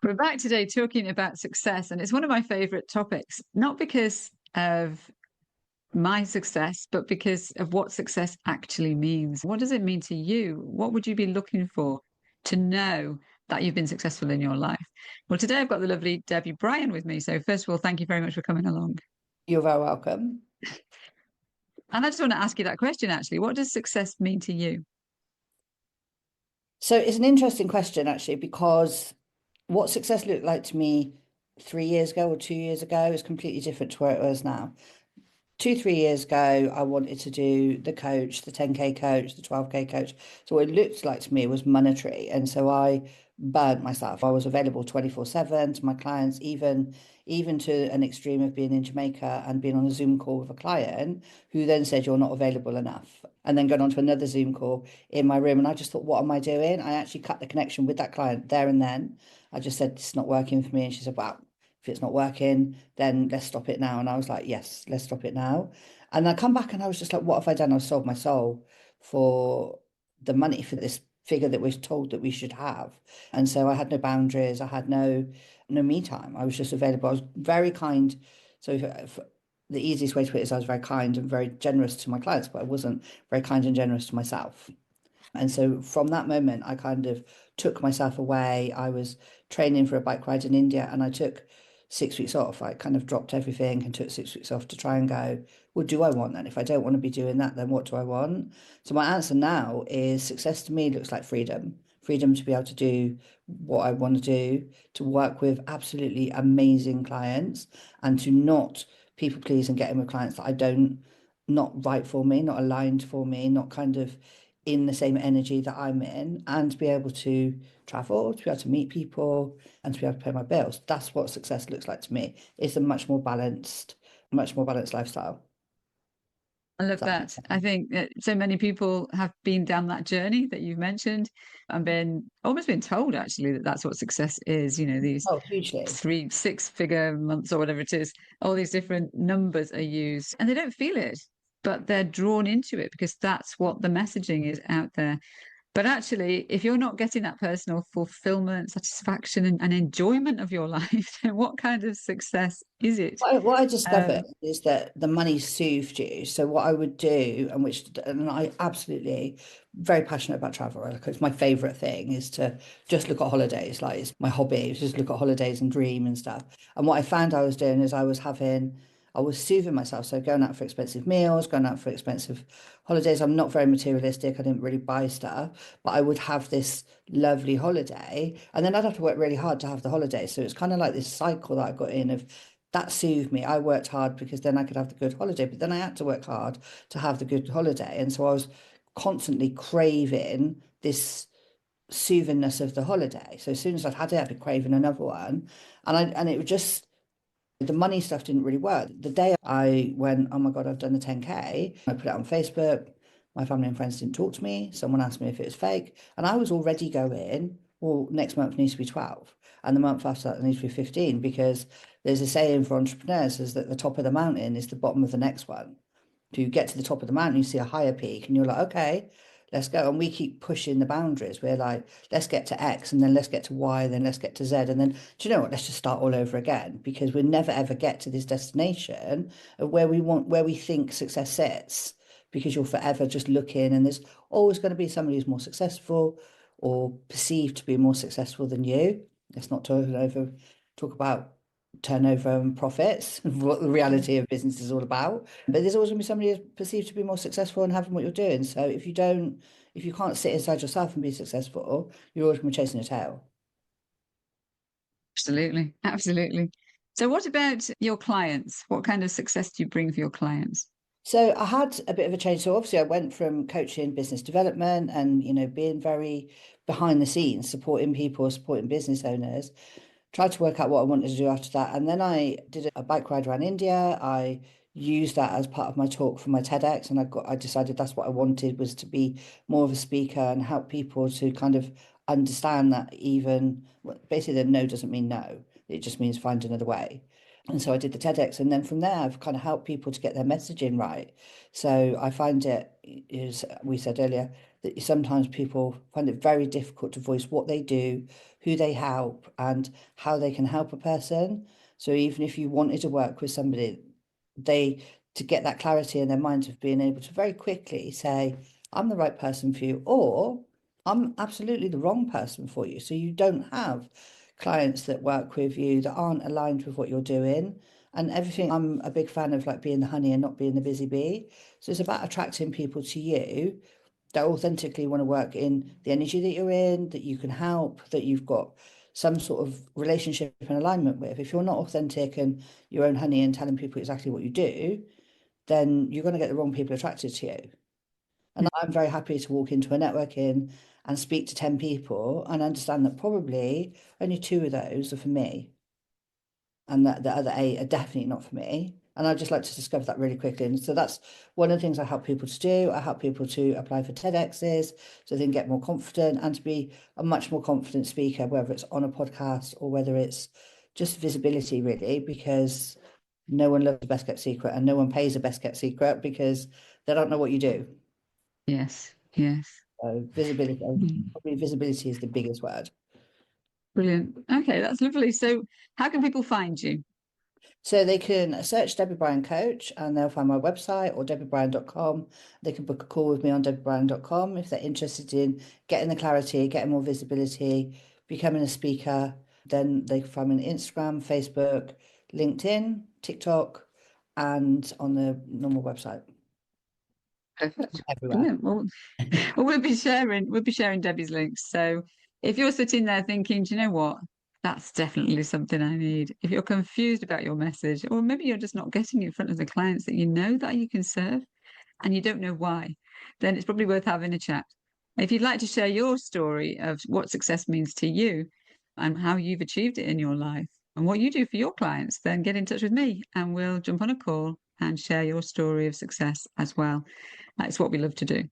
We're back today talking about success, and it's one of my favorite topics, not because of my success, but because of what success actually means. What does it mean to you? What would you be looking for to know that you've been successful in your life? Well, today I've got the lovely Debbie Bryan with me. So, first of all, thank you very much for coming along. You're very welcome. And I just want to ask you that question actually. What does success mean to you? So it's an interesting question, actually, because what success looked like to me 3 years ago or 2 years ago is completely different to where it was now. 2, 3 years ago, I wanted to do the coach, the 10K coach, the 12K coach. So what it looked like to me was monetary. And so I burnt myself. I was available 24/7 to my clients, even to an extreme of being in Jamaica and being on a Zoom call with a client who then said, you're not available enough. And then going on to another Zoom call in my room. And I just thought, what am I doing? I actually cut the connection with that client there and then. I just said, it's not working for me. And she said, wow, if it's not working, then let's stop it now. And I was like, yes, let's stop it now. And I come back and I was just like, what have I done? I've sold my soul for the money, for this figure that we're told that we should have. And so I had no boundaries. I had no me time. I was just available. I was very kind. So the easiest way to put it is I was very kind and very generous to my clients, but I wasn't very kind and generous to myself. And so from that moment, I kind of took myself away. I was training for a bike ride in India and I took 6 weeks off. I kind of dropped everything and took 6 weeks off to try and go, what do I want then? If I don't want to be doing that, then what do I want? So my answer now is success to me looks like freedom. Freedom to be able to do what I want to do, to work with absolutely amazing clients and to not people please and get in with clients that I don't, not right for me, not aligned for me, not kind of in the same energy that I'm in, and to be able to travel, to be able to meet people, and to be able to pay my bills. That's what success looks like to me. It's a much more balanced lifestyle. I love So, that. I think that so many people have been down that journey that you've mentioned and been almost been told actually that that's what success is. You know, these oh, hugely. 6-figure months or whatever it is, all these different numbers are used and they don't feel it, but they're drawn into it because that's what the messaging is out there. But actually, if you're not getting that personal fulfillment, satisfaction, and enjoyment of your life, then what kind of success is it? What I discovered Um, is that the money soothed you. So what I would do, and I absolutely very passionate about travel. Like it's my favorite thing is to just look at holidays. Like it's my hobby, is just look at holidays and dream and stuff. And what I found I was doing is I was soothing myself. So going out for expensive meals, going out for expensive holidays. I'm not very materialistic. I didn't really buy stuff, but I would have this lovely holiday, and then I'd have to work really hard to have the holiday. So it's kind of like this cycle that I got in of that soothed me. I worked hard because then I could have the good holiday, but then I had to work hard to have the good holiday. And so I was constantly craving this soothingness of the holiday. So as soon as I'd had it, I'd be craving another one. And it was just the money stuff didn't really work. The day I went, oh my God, I've done the 10K, I put it on Facebook. My family and friends didn't talk to me. Someone asked me if it was fake. And I was already going, well, next month needs to be 12. And the month after that needs to be 15, because there's a saying for entrepreneurs is that the top of the mountain is the bottom of the next one. So you get to the top of the mountain, you see a higher peak, and you're like, okay, let's go. And we keep pushing the boundaries. We're like, let's get to X, and then let's get to Y, and then let's get to Z. And then, do you know what? Let's just start all over again, because we never ever get to this destination of where we think success sits, because you're forever just looking, and there's always going to be somebody who's more successful or perceived to be more successful than you. Let's not talk about turnover and profits, what the reality of business is all about. But there's always going to be somebody who's perceived to be more successful and having what you're doing. So if you can't sit inside yourself and be successful, you're always going to be chasing your tail. Absolutely. Absolutely. So what about your clients? What kind of success do you bring for your clients? So I had a bit of a change. So obviously I went from coaching business development and, being very behind the scenes, supporting people, supporting business owners, tried to work out what I wanted to do after that. And then I did a bike ride around India. I used that as part of my talk for my TEDx. And I decided that's what I wanted, was to be more of a speaker and help people to kind of understand that even basically that no doesn't mean no. It just means find another way. And so I did the TEDx, and then from there, I've kind of helped people to get their messaging right. So I find it is, we said earlier, that sometimes people find it very difficult to voice what they do, who they help, and how they can help a person. So even if you wanted to work with somebody, they to get that clarity in their minds of being able to very quickly say, I'm the right person for you, or I'm absolutely the wrong person for you. So you don't have clients that work with you that aren't aligned with what you're doing and everything. I'm a big fan of like being the honey and not being the busy bee. So it's about attracting people to you that authentically want to work in the energy that you're in, that you can help, that you've got some sort of relationship and alignment with. If you're not authentic and your own honey and telling people exactly what you do, then you're going to get the wrong people attracted to you. And I'm very happy to walk into a networking and speak to 10 people and understand that probably only 2 of those are for me. And that the other 8 are definitely not for me. And I just like to discover that really quickly. And so that's one of the things I help people to do. I help people to apply for TEDx's so they can get more confident and to be a much more confident speaker, whether it's on a podcast or whether it's just visibility, really, because no one loves a best kept secret and no one pays a best kept secret because they don't know what you do. Yes, yes. So visibility, Mm. probably visibility is the biggest word. Brilliant. Okay, that's lovely. So how can people find you? So they can search Debbie Bryan Coach and they'll find my website or debbiebryan.com. They can book a call with me on debbiebryan.com if they're interested in getting the clarity, getting more visibility, becoming a speaker. Then they can find me on Instagram, Facebook, LinkedIn, TikTok, and on the normal website. Perfect. Everywhere. Brilliant. Well, we'll be sharing Debbie's links. So if you're sitting there thinking, do you know what? That's definitely something I need. If you're confused about your message, or maybe you're just not getting in front of the clients that you know that you can serve and you don't know why, then it's probably worth having a chat. If you'd like to share your story of what success means to you and how you've achieved it in your life and what you do for your clients, then get in touch with me and we'll jump on a call and share your story of success as well. That's what we love to do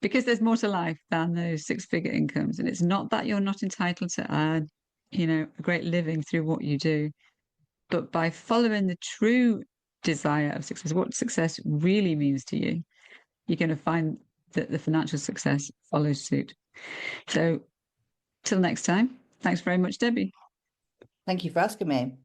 because there's more to life than those 6-figure incomes. And it's not that you're not entitled to earn, a great living through what you do, but by following the true desire of success, what success really means to you, you're going to find that the financial success follows suit. So till next time, thanks very much, Debbie. Thank you for asking me.